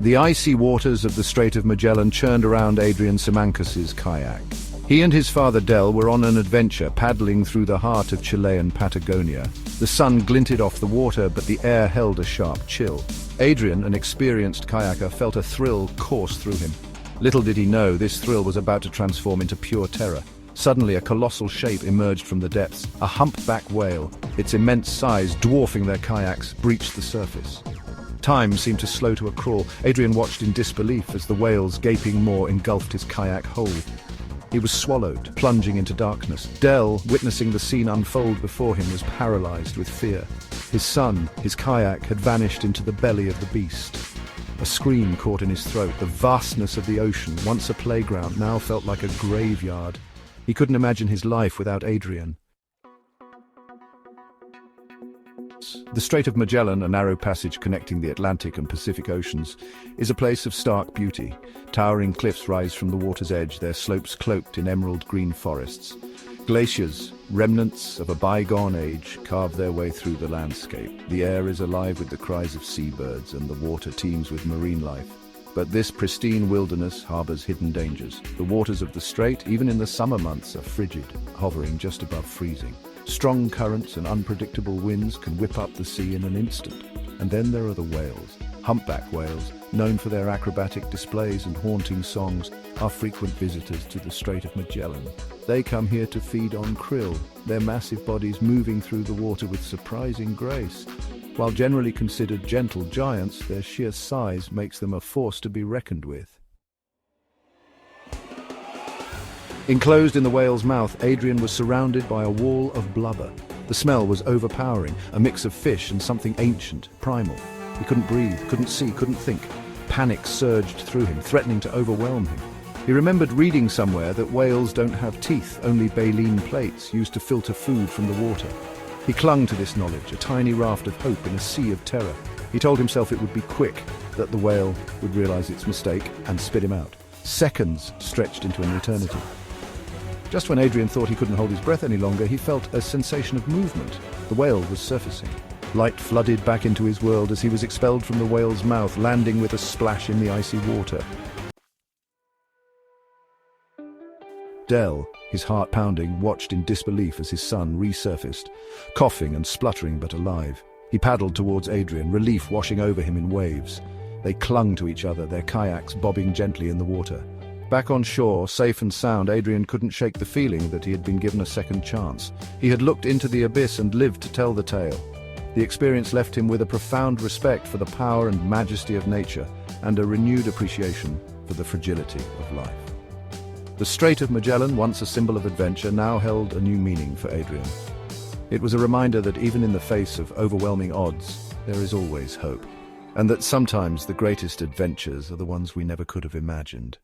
The icy waters of the Strait of Magellan churned around Adrian Simancas's kayak. He and his father Del were on an adventure paddling through the heart of Chilean Patagonia. The sun glinted off the water, but the air held a sharp chill. Adrian, an experienced kayaker, felt a thrill course through him. Little did he know, this thrill was about to transform into pure terror. Suddenly, a colossal shape emerged from the depths. A humpback whale, its immense size dwarfing their kayaks, breached the surface. Time seemed to slow to a crawl. Adrian watched in disbelief as the whale's gaping maw engulfed his kayak whole. He was swallowed, plunging into darkness. Del, witnessing the scene unfold before him, was paralyzed with fear. His son, his kayak, had vanished into the belly of the beast. A scream caught in his throat. The vastness of the ocean, once a playground, now felt like a graveyard. He couldn't imagine his life without Adrian. The Strait of Magellan, a narrow passage connecting the Atlantic and Pacific Oceans, is a place of stark beauty. Towering cliffs rise from the water's edge, their slopes cloaked in emerald green forests. Glaciers, remnants of a bygone age, carve their way through the landscape. The air is alive with the cries of seabirds, and the water teems with marine life. But this pristine wilderness harbors hidden dangers. The waters of the strait, even in the summer months, are frigid, hovering just above freezing. Strong currents and unpredictable winds can whip up the sea in an instant. And then there are the whales. Humpback whales, known for their acrobatic displays and haunting songs, are frequent visitors to the Strait of Magellan. They come here to feed on krill, their massive bodies moving through the water with surprising grace. While generally considered gentle giants, their sheer size makes them a force to be reckoned with. Enclosed in the whale's mouth, Adrian was surrounded by a wall of blubber. The smell was overpowering, a mix of fish and something ancient, primal. He couldn't breathe, couldn't see, couldn't think. Panic surged through him, threatening to overwhelm him. He remembered reading somewhere that whales don't have teeth, only baleen plates used to filter food from the water. He clung to this knowledge, a tiny raft of hope in a sea of terror. He told himself it would be quick, that the whale would realize its mistake and spit him out. Seconds stretched into an eternity. Just when Adrian thought he couldn't hold his breath any longer, he felt a sensation of movement. The whale was surfacing. Light flooded back into his world as he was expelled from the whale's mouth, landing with a splash in the icy water. Del, his heart pounding, watched in disbelief as his son resurfaced, coughing and spluttering but alive. He paddled towards Adrian, relief washing over him in waves. They clung to each other, their kayaks bobbing gently in the water. Back on shore, safe and sound, Adrian couldn't shake the feeling that he had been given a second chance. He had looked into the abyss and lived to tell the tale. The experience left him with a profound respect for the power and majesty of nature, and a renewed appreciation for the fragility of life. The Strait of Magellan, once a symbol of adventure, now held a new meaning for Adrian. It was a reminder that even in the face of overwhelming odds, there is always hope, and that sometimes the greatest adventures are the ones we never could have imagined.